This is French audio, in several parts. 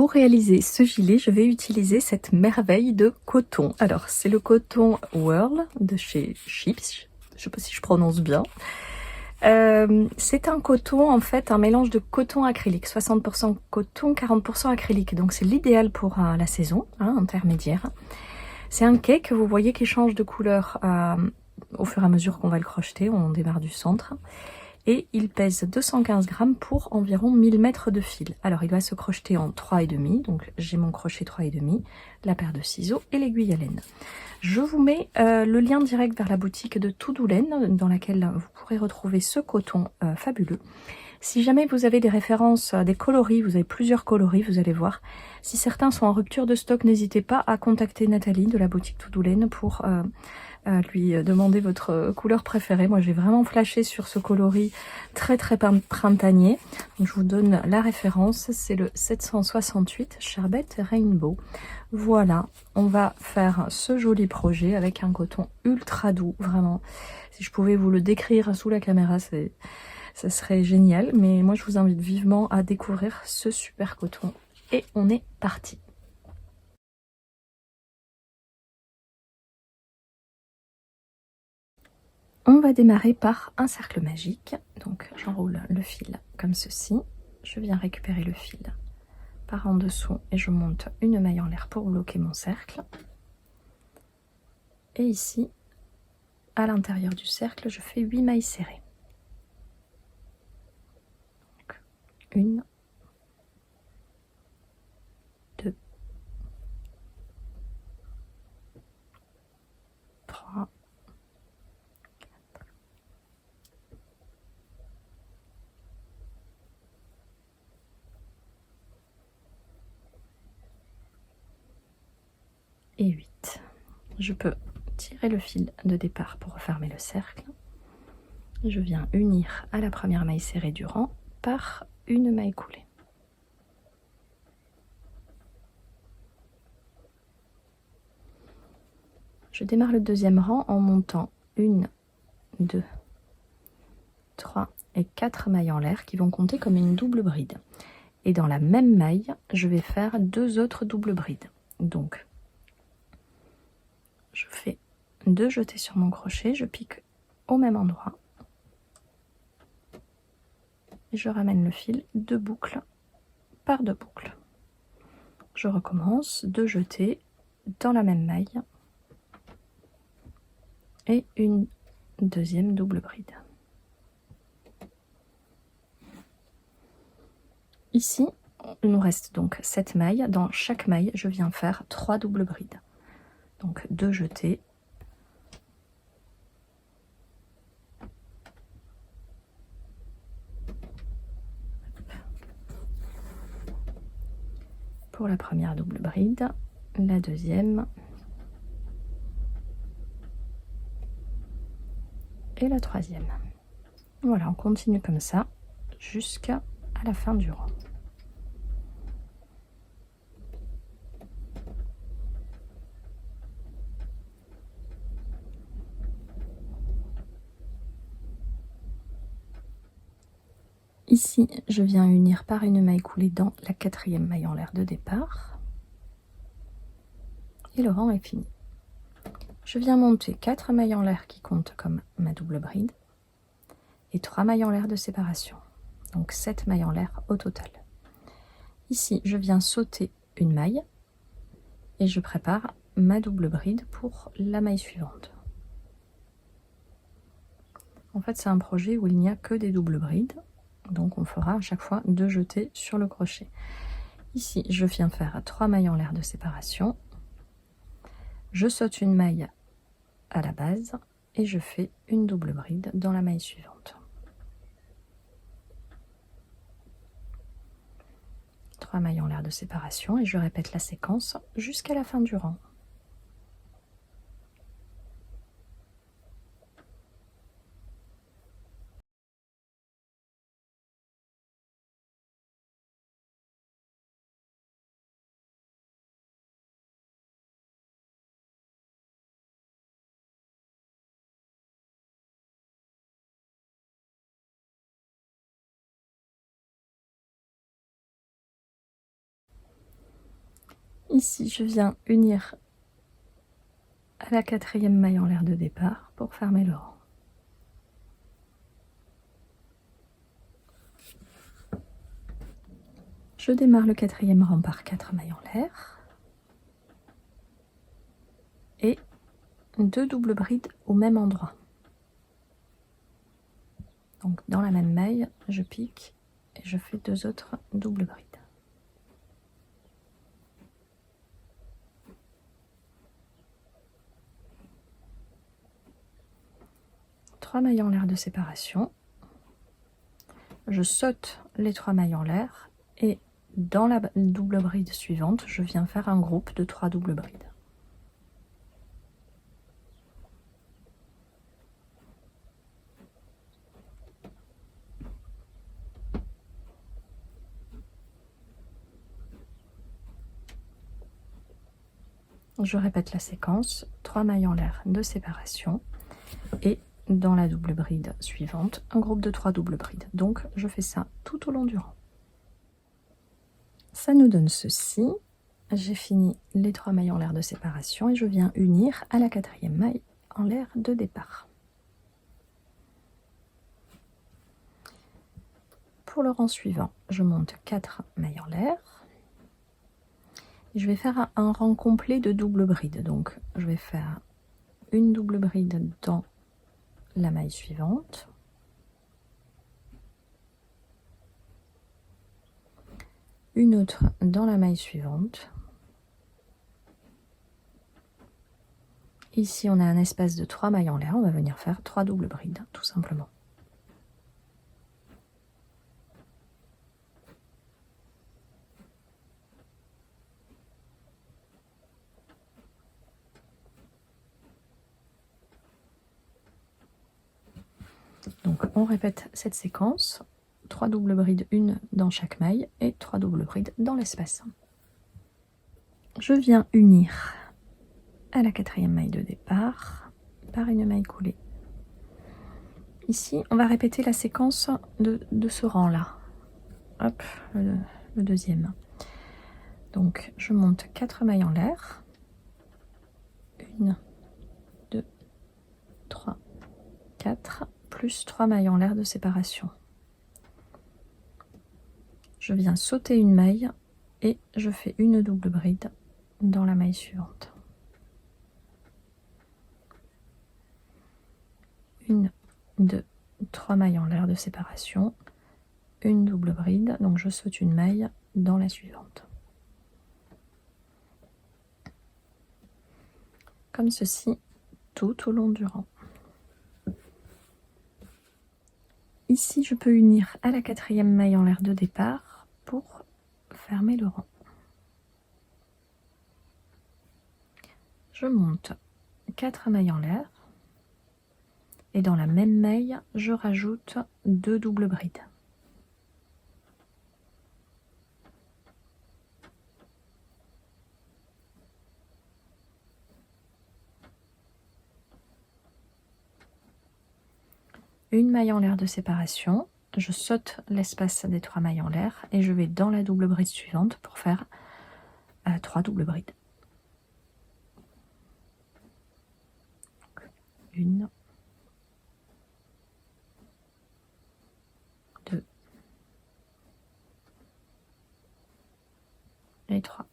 Pour réaliser ce gilet, je vais utiliser cette merveille de coton. Alors, c'est le coton Whirl de chez Chips. Je ne sais pas si je prononce bien. C'est un coton, en fait, un mélange de coton acrylique. 60% coton, 40% acrylique. Donc, c'est l'idéal pour la saison, intermédiaire. C'est un cake, vous voyez, qui change de couleur au fur et à mesure qu'on va le crocheter. On démarre du centre. Et il pèse 215 grammes pour environ 1000 mètres de fil. Alors il doit se crocheter en 3,5, donc j'ai mon crochet 3,5, la paire de ciseaux et l'aiguille à laine. Je vous mets le lien direct vers la boutique de Toudoulaine, dans laquelle vous pourrez retrouver ce coton fabuleux. Si jamais vous avez des références, des coloris, vous avez plusieurs coloris, vous allez voir. Si certains sont en rupture de stock, n'hésitez pas à contacter Nathalie de la boutique Toudoulaine pour lui demander votre couleur préférée. Moi j'ai vraiment flashé sur ce coloris très printanier. Donc, je vous donne la référence, c'est le 768 Sherbet Rainbow. Voilà, on va faire ce joli projet avec un coton ultra doux, vraiment. Si je pouvais vous le décrire sous la caméra, ça serait génial. Mais moi je vous invite vivement à découvrir ce super coton. Et on est parti. On va démarrer par un cercle magique. Donc j'enroule le fil comme ceci. Je viens récupérer le fil par en dessous et je monte une maille en l'air pour bloquer mon cercle. Et ici, à l'intérieur du cercle, je fais 8 mailles serrées. Donc, 1, 2, 3, et 8. Je peux tirer le fil de départ pour refermer le cercle. Je viens unir à la première maille serrée du rang par une maille coulée. Je démarre le deuxième rang en montant 1, 2, 3 et 4 mailles en l'air qui vont compter comme une double bride. Et dans la même maille, je vais faire 2 autres doubles brides. Donc, je fais 2 jetés sur mon crochet, je pique au même endroit. Et je ramène le fil 2 boucles par 2 boucles. Je recommence 2 jetés dans la même maille et une deuxième double bride. Ici, il nous reste donc 7 mailles. Dans chaque maille, je viens faire 3 doubles brides. Donc 2 jetés. Pour la première double bride, la deuxième et la troisième. Voilà, on continue comme ça jusqu'à la fin du rang. Ici, je viens unir par une maille coulée dans la quatrième maille en l'air de départ. Et le rang est fini. Je viens monter 4 mailles en l'air qui comptent comme ma double bride et 3 mailles en l'air de séparation. Donc 7 mailles en l'air au total. Ici, je viens sauter une maille et je prépare ma double bride pour la maille suivante. En fait, c'est un projet où il n'y a que des doubles brides. Donc on fera à chaque fois 2 jetés sur le crochet. Ici, je viens faire 3 mailles en l'air de séparation. Je saute une maille à la base et je fais une double bride dans la maille suivante. 3 mailles en l'air de séparation et je répète la séquence jusqu'à la fin du rang. Ici, je viens unir à la 4e maille en l'air de départ pour fermer le rang. Je démarre le 4e rang par 4 mailles en l'air et 2 doubles brides au même endroit. Donc dans la même maille, je pique et je fais 2 autres doubles brides. Trois mailles en l'air de séparation. Je saute les 3 mailles en l'air et dans la double bride suivante, je viens faire un groupe de 3 doubles brides. Je répète la séquence, 3 mailles en l'air de séparation et dans la double bride suivante, un groupe de 3 doubles brides. Donc je fais ça tout au long du rang. Ça nous donne ceci. J'ai fini les 3 mailles en l'air de séparation et je viens unir à la 4e maille en l'air de départ. Pour le rang suivant, je monte 4 mailles en l'air. Je vais faire un rang complet de double bride. Donc je vais faire une double bride dans la maille suivante, une autre dans la maille suivante. Ici on a un espace de 3 mailles en l'air, on va venir faire 3 doubles brides tout simplement. Donc on répète cette séquence, 3 doubles brides, une dans chaque maille et 3 doubles brides dans l'espace. Je viens unir à la 4e maille de départ par une maille coulée. Ici on va répéter la séquence de ce rang là. Hop, le deuxième. Donc je monte 4 mailles en l'air, 1, 2, 3, 4, plus 3 mailles en l'air de séparation. Je viens sauter une maille et je fais une double bride dans la maille suivante. 1, 2, 3 mailles en l'air de séparation, une double bride, donc je saute une maille dans la suivante. Comme ceci, tout au long du rang. Ici, je peux unir à la 4e maille en l'air de départ pour fermer le rang. Je monte 4 mailles en l'air et dans la même maille, je rajoute 2 doubles brides. Une maille en l'air de séparation, je saute l'espace des 3 mailles en l'air et je vais dans la double bride suivante pour faire 3 doubles brides. 1, 2 et 3.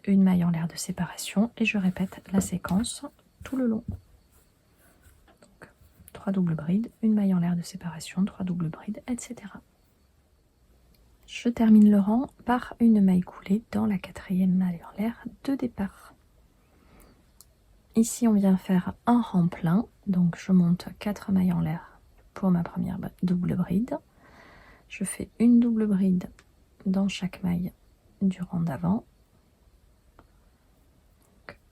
Une maille en l'air de séparation et je répète la séquence tout le long. 3 doubles brides, une maille en l'air de séparation, 3 doubles brides, etc. Je termine le rang par une maille coulée dans la 4e maille en l'air de départ. Ici on vient faire un rang plein, donc je monte 4 mailles en l'air pour ma première double bride. Je fais une double bride dans chaque maille du rang d'avant.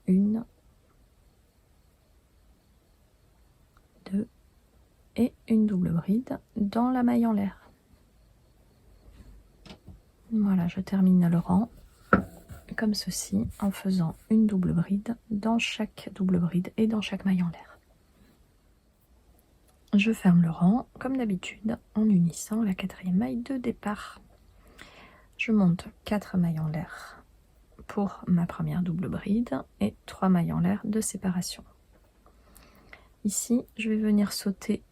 1, 2 et une double bride dans la maille en l'air. Voilà, je termine le rang comme ceci en faisant une double bride dans chaque double bride et dans chaque maille en l'air. Je ferme le rang comme d'habitude en unissant la 4e maille de départ. Je monte 4 mailles en l'air pour ma première double bride et 3 mailles en l'air de séparation. Ici, je vais venir sauter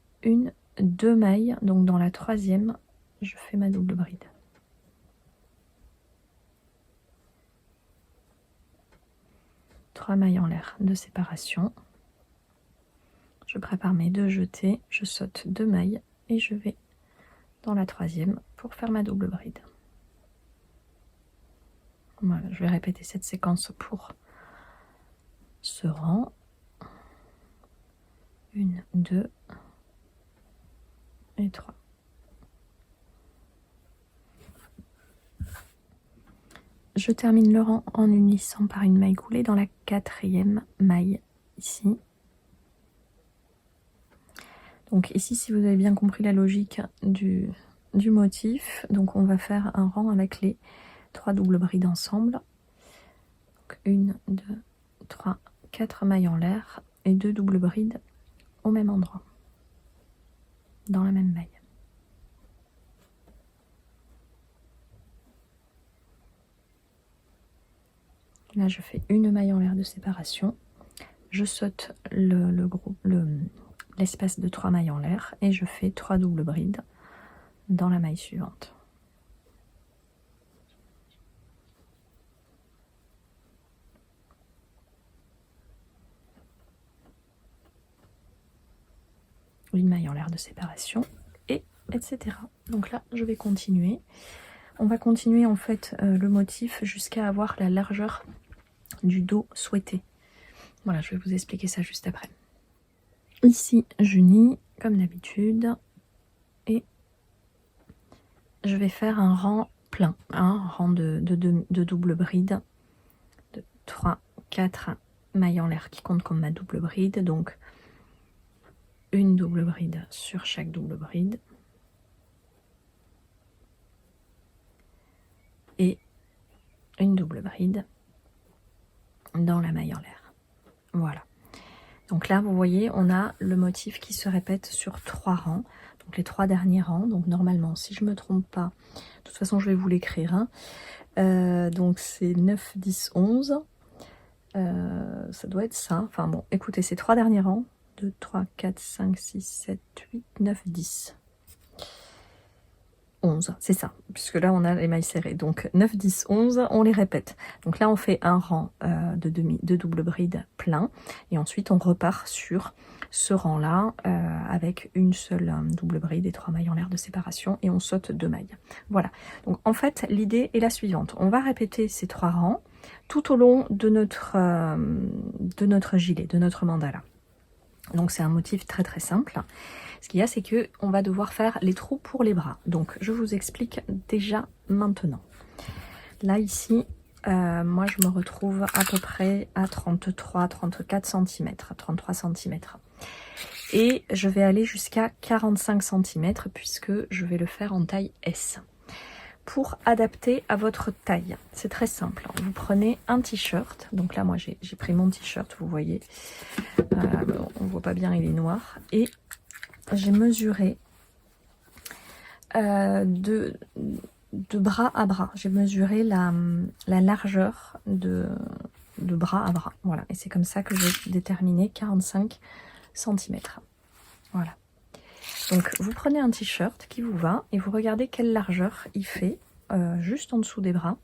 2 mailles, donc dans la troisième, je fais ma double bride. Trois mailles en l'air de séparation. Je prépare mes 2 jetés, je saute 2 mailles et je vais dans la troisième pour faire ma double bride. Voilà, je vais répéter cette séquence pour ce rang. 1, 2 et 3. Je termine le rang en unissant par une maille coulée dans la quatrième maille ici. Donc ici, si vous avez bien compris la logique du motif, donc on va faire un rang avec les 3 doubles brides ensemble. Donc 1, 2, 3, 4 mailles en l'air et 2 doubles brides au même endroit, dans la même maille. Là, je fais une maille en l'air de séparation. Je saute l'espace de 3 mailles en l'air et je fais 3 doubles brides dans la maille suivante. Une maille en l'air de séparation et etc. Donc là, je vais continuer. On va continuer en fait le motif jusqu'à avoir la largeur du dos souhaité. Voilà, je vais vous expliquer ça juste après. Ici, j'unis comme d'habitude et je vais faire un rang plein, un rang de double bride, de 3, 4 mailles en l'air qui comptent comme ma double bride, donc une double bride sur chaque double bride et une double bride dans la maille en l'air. Voilà. Donc là, vous voyez, on a le motif qui se répète sur 3 rangs, donc les 3 derniers rangs. Donc normalement, si je ne me trompe pas, de toute façon, je vais vous l'écrire. Hein. Donc c'est 9, 10, 11. Ça doit être ça. Enfin bon, écoutez, ces 3 derniers rangs. 2, 3, 4, 5, 6, 7, 8, 9, 10. 11, c'est ça, puisque là on a les mailles serrées. Donc 9, 10, 11, on les répète. Donc là on fait un rang de double bride plein, et ensuite on repart sur ce rang-là avec une seule double bride et 3 mailles en l'air de séparation, et on saute 2 mailles. Voilà, donc en fait l'idée est la suivante. On va répéter ces 3 rangs tout au long de notre gilet, de notre mandala. Donc c'est un motif très très simple. Ce qu'il y a, c'est que on va devoir faire les trous pour les bras. Donc je vous explique déjà maintenant. Là ici, moi je me retrouve à peu près à 33-34 cm, 33 cm. Et je vais aller jusqu'à 45 cm puisque je vais le faire en taille S. Pour adapter à votre taille, c'est très simple. Vous prenez un t-shirt. Donc là, moi j'ai pris mon t-shirt, vous voyez. On voit pas bien, il est noir. Et j'ai mesuré de bras à bras. J'ai mesuré la largeur de bras à bras. Voilà. Et c'est comme ça que j'ai déterminé 45 cm. Voilà. Donc vous prenez un t-shirt qui vous va et vous regardez quelle largeur il fait juste en dessous des bras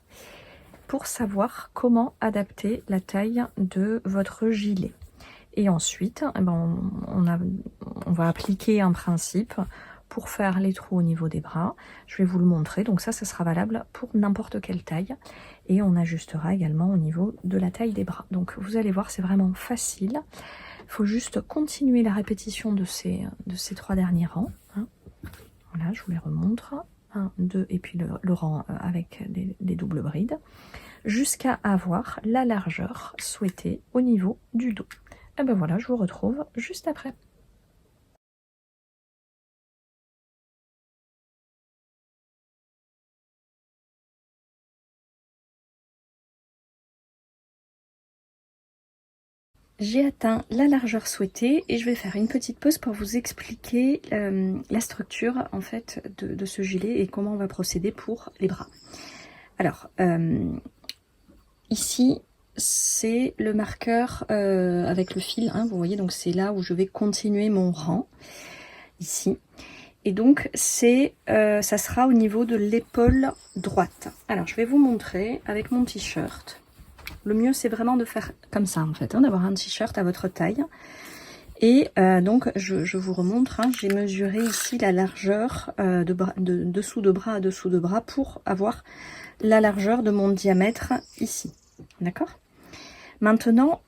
pour savoir comment adapter la taille de votre gilet. Et ensuite, eh ben, on va appliquer un principe pour faire les trous au niveau des bras. Je vais vous le montrer. Donc ça sera valable pour n'importe quelle taille. Et on ajustera également au niveau de la taille des bras. Donc vous allez voir, c'est vraiment facile. Il faut juste continuer la répétition de ces 3 derniers rangs. Hein. Voilà, je vous les remontre. 1, 2, et puis le rang avec les doubles brides. Jusqu'à avoir la largeur souhaitée au niveau du dos. Et ben voilà, je vous retrouve juste après. J'ai atteint la largeur souhaitée et je vais faire une petite pause pour vous expliquer la structure en fait de ce gilet et comment on va procéder pour les bras. Alors, ici, c'est le marqueur avec le fil, hein, vous voyez, donc c'est là où je vais continuer mon rang, ici. Et donc, ça sera au niveau de l'épaule droite. Alors, je vais vous montrer avec mon t-shirt. Le mieux, c'est vraiment de faire comme ça, en fait, hein, d'avoir un t-shirt à votre taille. Et donc, je vous remontre, hein, j'ai mesuré ici la largeur de dessous de bras à dessous de bras pour avoir la largeur de mon diamètre ici. D'accord? Maintenant,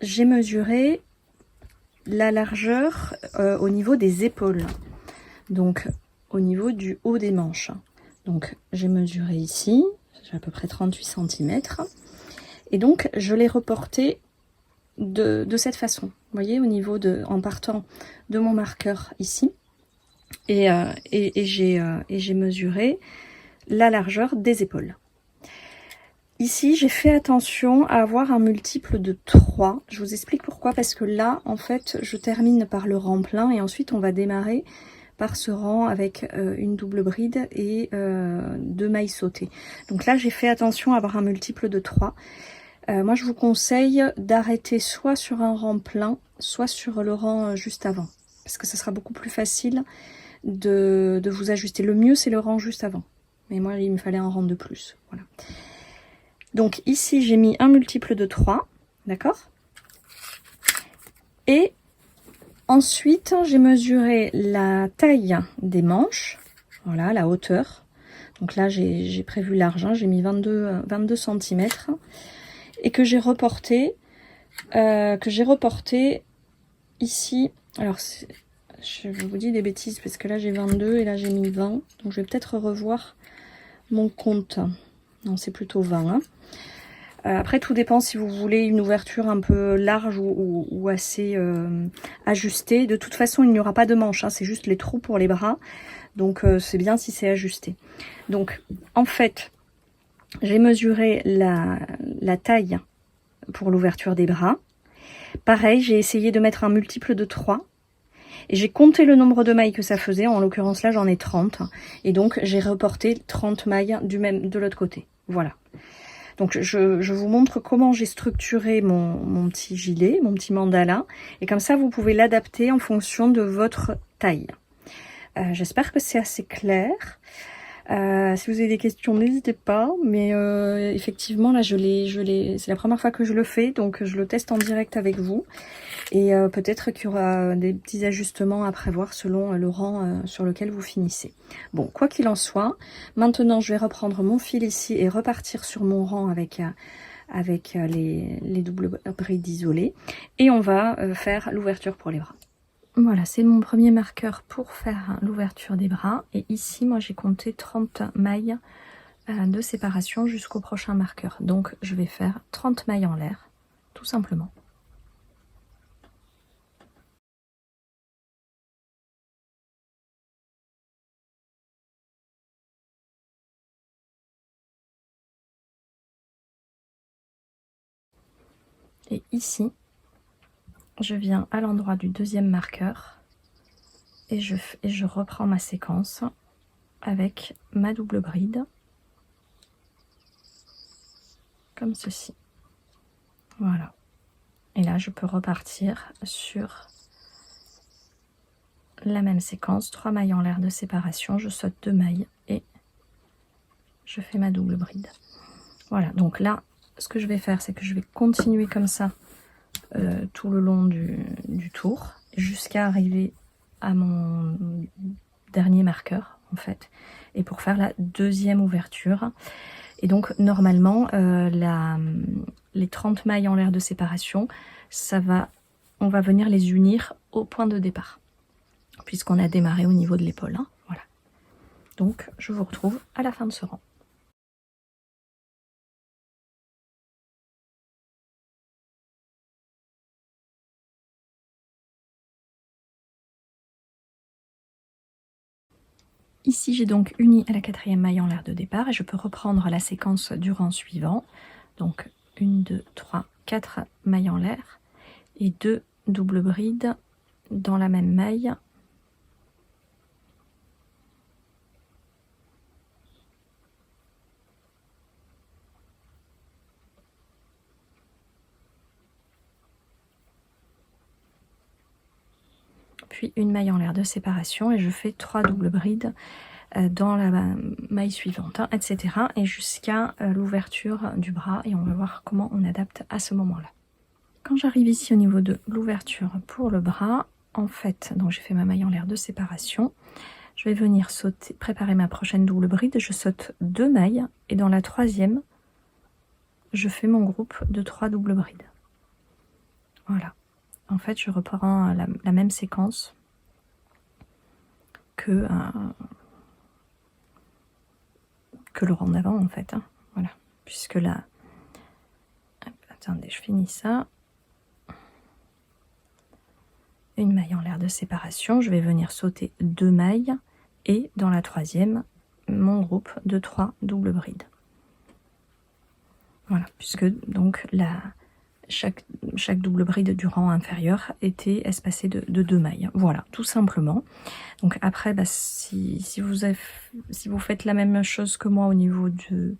j'ai mesuré la largeur au niveau des épaules. Donc, au niveau du haut des manches. Donc, j'ai mesuré ici, j'ai à peu près 38 cm. Et donc, je l'ai reporté de cette façon. Vous voyez, au niveau en partant de mon marqueur ici. Et j'ai mesuré la largeur des épaules. Ici, j'ai fait attention à avoir un multiple de 3. Je vous explique pourquoi. Parce que là, en fait, je termine par le rang plein. Et ensuite, on va démarrer par ce rang avec une double bride et 2 mailles sautées. Donc là, j'ai fait attention à avoir un multiple de 3. Moi, je vous conseille d'arrêter soit sur un rang plein, soit sur le rang juste avant. Parce que ça sera beaucoup plus facile de vous ajuster. Le mieux, c'est le rang juste avant. Mais moi, il me fallait un rang de plus. Voilà. Donc ici, j'ai mis un multiple de 3. D'accord? Et ensuite, j'ai mesuré la taille des manches. Voilà, la hauteur. Donc là, j'ai prévu large. Hein, j'ai mis 22 cm. Et que j'ai reporté ici. Alors, je vous dis des bêtises parce que là j'ai 22 et là j'ai mis 20. Donc je vais peut-être revoir mon compte. Non, c'est plutôt 20. Hein. Après, tout dépend si vous voulez une ouverture un peu large ou assez ajustée. De toute façon, il n'y aura pas de manche. Hein, c'est juste les trous pour les bras. Donc c'est bien si c'est ajusté. Donc en fait, j'ai mesuré la taille pour l'ouverture des bras. Pareil, j'ai essayé de mettre un multiple de 3. Et j'ai compté le nombre de mailles que ça faisait. En l'occurrence, là, j'en ai 30. Et donc, j'ai reporté 30 mailles de l'autre côté. Voilà. Donc, je vous montre comment j'ai structuré mon petit gilet, mon petit mandala. Et comme ça, vous pouvez l'adapter en fonction de votre taille. J'espère que c'est assez clair. Si vous avez des questions, n'hésitez pas. Mais effectivement, là, c'est la première fois que je le fais. Donc, je le teste en direct avec vous. Et peut-être qu'il y aura des petits ajustements à prévoir selon le rang sur lequel vous finissez. Bon, quoi qu'il en soit, maintenant je vais reprendre mon fil ici et repartir sur mon rang avec les doubles brides isolées. Et on va faire l'ouverture pour les bras. Voilà, c'est mon premier marqueur pour faire l'ouverture des bras. Et ici, moi j'ai compté 30 mailles de séparation jusqu'au prochain marqueur. Donc je vais faire 30 mailles en l'air, tout simplement. Et ici, je viens à l'endroit du deuxième marqueur et je reprends ma séquence avec ma double bride, comme ceci. Voilà. Et là, je peux repartir sur la même séquence, 3 mailles en l'air de séparation, je saute 2 mailles et je fais ma double bride. Voilà, donc là, ce que je vais faire, c'est que je vais continuer comme ça tout le long du tour, jusqu'à arriver à mon dernier marqueur, en fait, et pour faire la deuxième ouverture. Et donc, normalement, les 30 mailles en l'air de séparation, on va venir les unir au point de départ, puisqu'on a démarré au niveau de l'épaule. Hein, voilà. Donc, je vous retrouve à la fin de ce rang. Ici, j'ai donc uni à la 4e maille en l'air de départ et je peux reprendre la séquence du rang suivant. Donc, 1, 2, 3, 4 mailles en l'air et 2 doubles brides dans la même maille. puis une maille en l'air de séparation et je fais 3 doubles brides dans la maille suivante, hein, etc. et jusqu'à l'ouverture du bras, et on va voir comment on adapte à ce moment-là. Quand j'arrive ici au niveau de l'ouverture pour le bras, en fait, donc j'ai fait ma maille en l'air de séparation, je vais venir sauter, préparer ma prochaine double bride, je saute 2 mailles et dans la troisième, je fais mon groupe de 3 doubles brides. Voilà. En fait, je reprends la même séquence que le rang d'avant, en fait. Hein. Voilà. Puisque là... Hop, attendez, je finis ça. Une maille en l'air de séparation. Je vais venir sauter 2 mailles. Et dans la troisième, mon groupe de 3 doubles brides. Voilà. Puisque donc chaque double bride du rang inférieur était espacée de 2 mailles. Voilà, tout simplement. Donc après, bah, si vous faites la même chose que moi au niveau de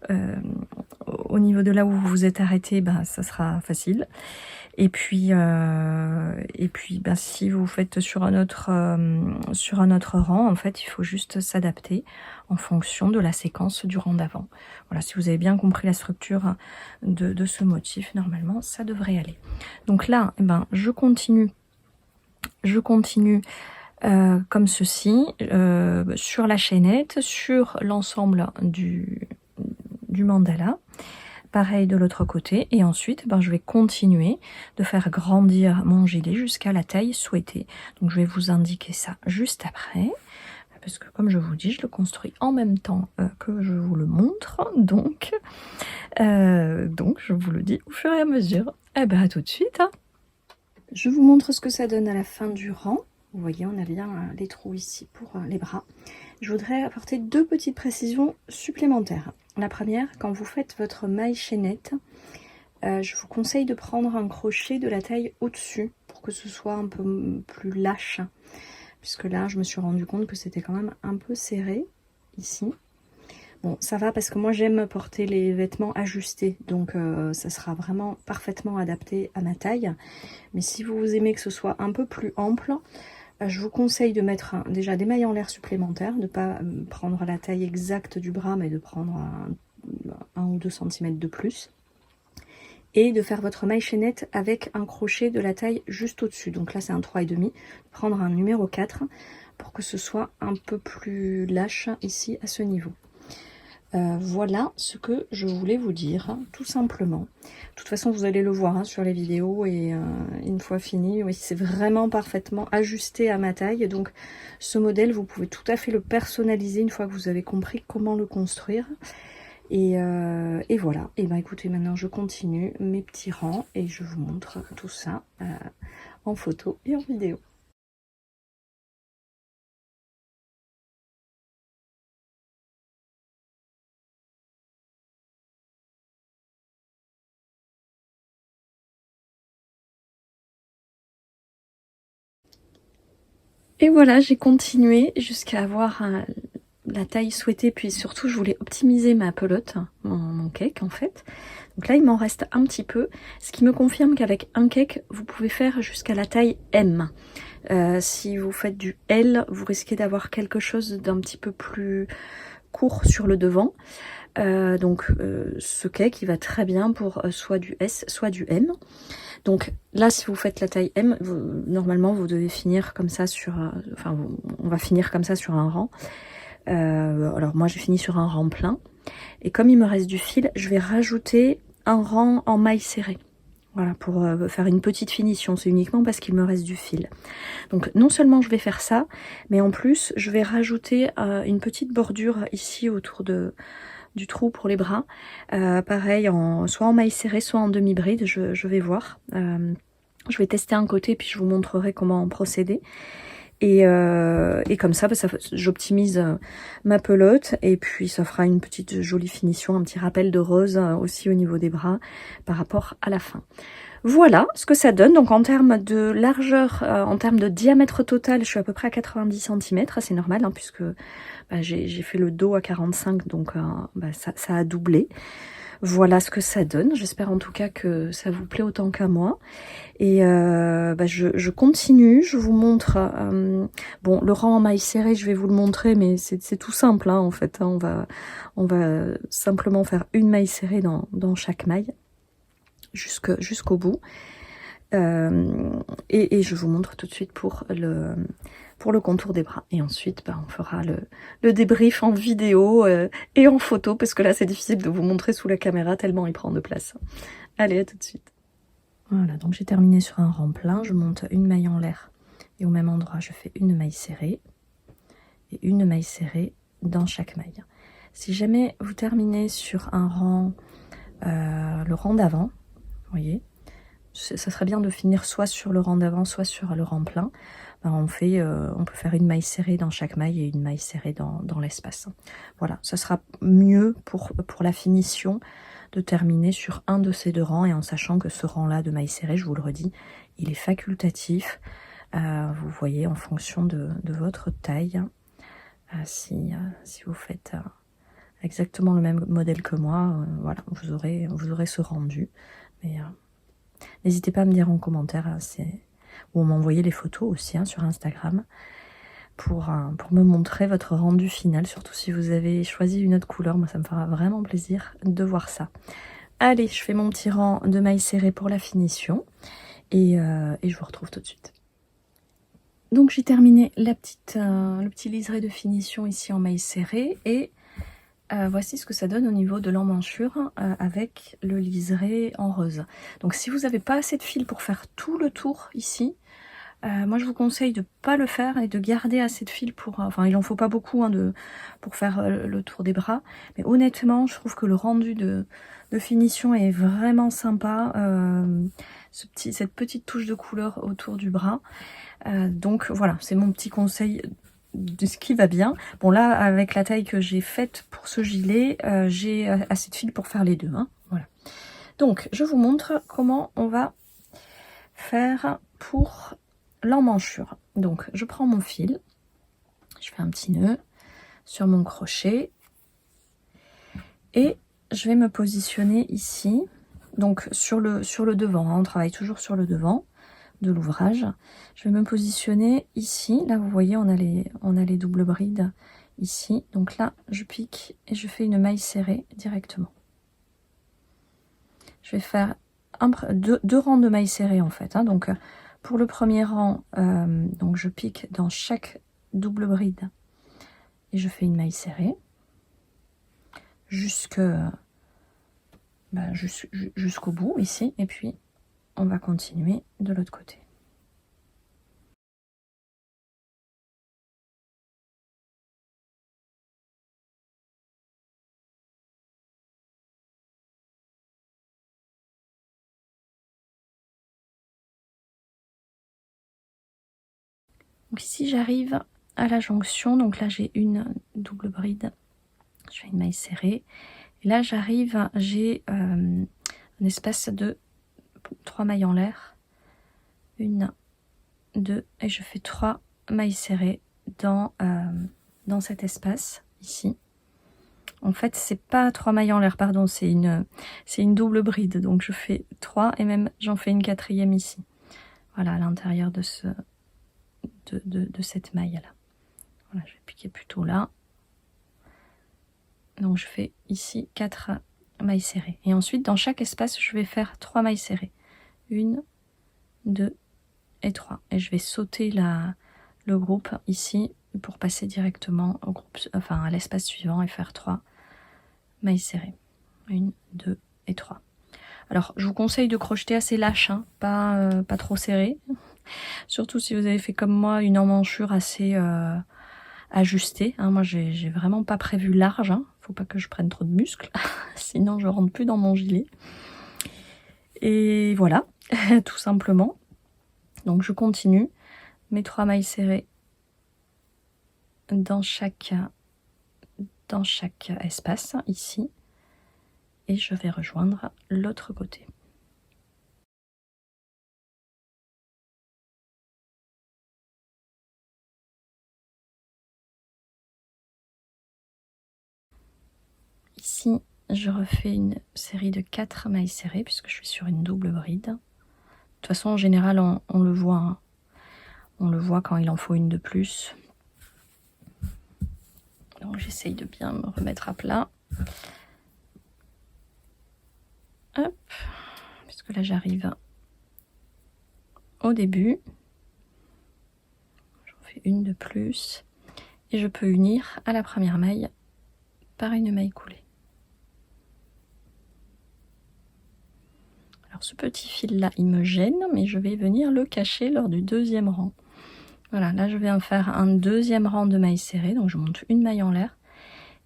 là où vous vous êtes arrêté, bah, ça sera facile. Et puis bah, si vous faites sur un autre rang, en fait, il faut juste s'adapter en fonction de la séquence du rang d'avant. Voilà, si vous avez bien compris la structure de ce motif, normalement, ça devrait aller. Donc là, eh ben, je continue comme ceci, sur la chaînette, sur l'ensemble du mandala. Pareil de l'autre côté, et ensuite ben, je vais continuer de faire grandir mon gilet jusqu'à la taille souhaitée. Donc je vais vous indiquer ça juste après, parce que comme je vous dis, je le construis en même temps que je vous le montre, donc je vous le dis au fur et à mesure. Eh ben à tout de suite. Hein. Je vous montre ce que ça donne à la fin du rang. Vous voyez, on a bien les trous ici pour les bras. Je voudrais apporter 2 petites précisions supplémentaires. La première, quand vous faites votre maille chaînette, je vous conseille de prendre un crochet de la taille au-dessus pour que ce soit un peu plus lâche. Puisque là, je me suis rendu compte que c'était quand même un peu serré ici. Bon, ça va parce que moi j'aime porter les vêtements ajustés, donc ça sera vraiment parfaitement adapté à ma taille. Mais si vous aimez que ce soit un peu plus ample, je vous conseille de mettre déjà des mailles en l'air supplémentaires, de ne pas prendre la taille exacte du bras, mais de prendre 1 ou 2 cm de plus. Et de faire votre maille chaînette avec un crochet de la taille juste au-dessus. Donc là c'est un 3,5, prendre un numéro 4 pour que ce soit un peu plus lâche ici à ce niveau. Voilà ce que je voulais vous dire, tout simplement. De toute façon, vous allez le voir hein, sur les vidéos, et une fois fini, oui, c'est vraiment parfaitement ajusté à ma taille. Donc, ce modèle, vous pouvez tout à fait le personnaliser une fois que vous avez compris comment le construire. Et voilà. Et ben, écoutez, maintenant, je continue mes petits rangs et je vous montre tout ça en photo et en vidéo. Et voilà, j'ai continué jusqu'à avoir la taille souhaitée, puis surtout je voulais optimiser ma pelote, mon cake en fait. Donc là il m'en reste un petit peu, ce qui me confirme qu'avec un cake vous pouvez faire jusqu'à la taille M. Si vous faites du L, vous risquez d'avoir quelque chose d'un petit peu plus court sur le devant. Ce cake il va très bien pour soit du S soit du M. Donc là, si vous faites la taille M, normalement vous devez finir comme ça sur... on va finir comme ça sur un rang. Alors moi j'ai fini sur un rang plein. Et comme il me reste du fil, je vais rajouter un rang en maille serrée. Voilà, pour faire une petite finition. C'est uniquement parce qu'il me reste du fil. Donc non seulement je vais faire ça, mais en plus je vais rajouter une petite bordure ici autour du trou pour les bras, pareil soit en maille serrée, soit en demi-bride, je vais voir. Je vais tester un côté puis je vous montrerai comment procéder. Et comme ça, j'optimise ma pelote et puis ça fera une petite jolie finition, un petit rappel de rose aussi au niveau des bras par rapport à la fin. Voilà ce que ça donne. Donc en termes de largeur, en termes de diamètre total, je suis à peu près à 90 cm, c'est normal hein, puisque j'ai fait le dos à 45, donc ça a doublé. voilà ce que ça donne. J'espère en tout cas que ça vous plaît autant qu'à moi. Et je continue, je vous montre. Bon, le rang en maille serrée, je vais vous le montrer, mais c'est tout simple hein, en fait. Hein, on va simplement faire une maille serrée dans chaque maille jusqu'au bout. Et je vous montre tout de suite pour le contour des bras. Et ensuite, on fera le débrief en vidéo et en photo, parce que là, c'est difficile de vous montrer sous la caméra tellement il prend de place. Allez, à tout de suite. Voilà, donc j'ai terminé sur un rang plein. Je monte une maille en l'air et au même endroit, je fais une maille serrée et une maille serrée dans chaque maille. Si jamais vous terminez sur un rang, le rang d'avant, vous voyez, ça serait bien de finir soit sur le rang d'avant, soit sur le rang plein. On peut faire une maille serrée dans chaque maille et une maille serrée dans l'espace. Voilà, ça sera mieux pour la finition de terminer sur un de ces deux rangs et en sachant que ce rang-là de maille serrée, je vous le redis, il est facultatif. Vous voyez en fonction de votre taille. Si vous faites exactement le même modèle que moi, voilà, vous aurez ce rendu. Mais n'hésitez pas à me dire en commentaire, ou m'envoyer les photos aussi sur Instagram pour me montrer votre rendu final, surtout si vous avez choisi une autre couleur. Moi, ça me fera vraiment plaisir de voir ça. Allez, je fais mon petit rang de mailles serrées pour la finition et je vous retrouve tout de suite. Donc j'ai terminé le petit liseré de finition ici en mailles serrées et voici ce que ça donne au niveau de l'emmanchure avec le liseré en rose. Donc si vous n'avez pas assez de fil pour faire tout le tour ici, moi je vous conseille de ne pas le faire et de garder assez de fil pour... enfin il en faut pas beaucoup pour faire le tour des bras. Mais honnêtement je trouve que le rendu de finition est vraiment sympa. Cette petite touche de couleur autour du bras. Donc voilà, c'est mon petit conseil de ce qui va bien. Bon là, avec la taille que j'ai faite pour ce gilet, j'ai assez de fil pour faire les deux. Hein, voilà. Donc je vous montre comment on va faire pour l'emmanchure. Donc je prends mon fil, je fais un petit nœud sur mon crochet et je vais me positionner ici. Donc sur le devant, hein, on travaille toujours sur le devant de l'ouvrage. Je vais me positionner ici. Là, vous voyez, on a les doubles brides ici. Donc là, je pique et je fais une maille serrée directement. Je vais faire deux rangs de mailles serrées en fait. Hein. Donc, pour le premier rang, donc je pique dans chaque double bride et je fais une maille serrée jusqu'au bout ici. Et puis, on va continuer de l'autre côté. Donc ici j'arrive à la jonction, donc là j'ai une double bride, je fais une maille serrée, et là j'arrive, j'ai un espace de 3 mailles en l'air, 1, 2, et je fais 3 mailles serrées dans cet espace ici. En fait c'est pas 3 mailles en l'air, pardon, c'est une double bride, donc je fais 3 et même j'en fais une quatrième ici. Voilà, à l'intérieur de cette maille là. Voilà, je vais piquer plutôt là. Donc je fais ici 4 mailles serrées. Et ensuite dans chaque espace je vais faire 3 mailles serrées. 1, 2 et 3. Et je vais sauter le groupe ici pour passer directement au groupe, enfin à l'espace suivant et faire 3 mailles serrées. 1, 2 et 3. Alors je vous conseille de crocheter assez lâche, hein, pas trop serré. Surtout si vous avez fait comme moi une emmanchure assez ajustée. Hein. Moi j'ai vraiment pas prévu large. Hein. Faut pas que je prenne trop de muscles. Sinon je rentre plus dans mon gilet. Et voilà, tout simplement. Donc je continue mes 3 mailles serrées dans chaque espace ici. Et je vais rejoindre l'autre côté. Ici, je refais une série de 4 mailles serrées puisque je suis sur une double bride. De toute façon, en général, on le voit, hein. On le voit quand il en faut une de plus. Donc j'essaye de bien me remettre à plat. Hop, puisque là j'arrive au début. J'en fais une de plus. Et je peux unir à la première maille par une maille coulée. Alors ce petit fil là il me gêne, mais je vais venir le cacher lors du deuxième rang. Voilà, là je vais en faire un deuxième rang de mailles serrées, donc je monte une maille en l'air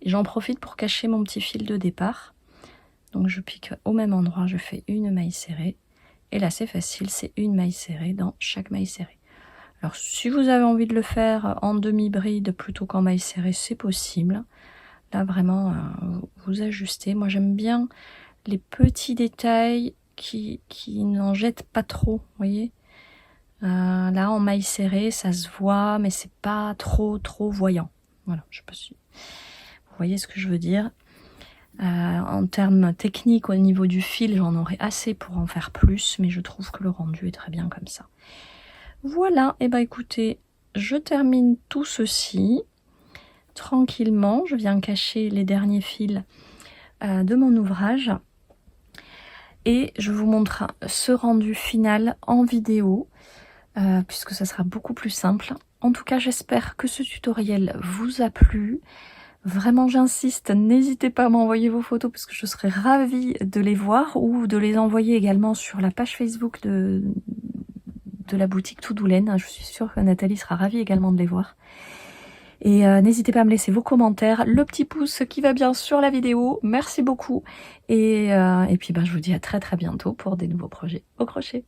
et j'en profite pour cacher mon petit fil de départ. Donc je pique au même endroit, je fais une maille serrée et là c'est facile, c'est une maille serrée dans chaque maille serrée. Alors si vous avez envie de le faire en demi-bride plutôt qu'en maille serrée, c'est possible. Là vraiment vous ajustez. Moi j'aime bien les petits détails qui n'en jettent pas trop, vous voyez. Là en maille serrée ça se voit mais c'est pas trop voyant. Voilà, je sais pas si vous voyez ce que je veux dire. En termes techniques au niveau du fil j'en aurais assez pour en faire plus, mais je trouve que le rendu est très bien comme ça. Voilà, et bah écoutez, je termine tout ceci tranquillement. Je viens cacher les derniers fils de mon ouvrage et je vous montre ce rendu final en vidéo puisque ça sera beaucoup plus simple. En tout cas, j'espère que ce tutoriel vous a plu. Vraiment, j'insiste, n'hésitez pas à m'envoyer vos photos parce que je serais ravie de les voir ou de les envoyer également sur la page Facebook de la boutique Toudoulaine. Je suis sûre que Nathalie sera ravie également de les voir. Et n'hésitez pas à me laisser vos commentaires, le petit pouce qui va bien sur la vidéo. Merci beaucoup. Et puis je vous dis à très bientôt pour des nouveaux projets au crochet.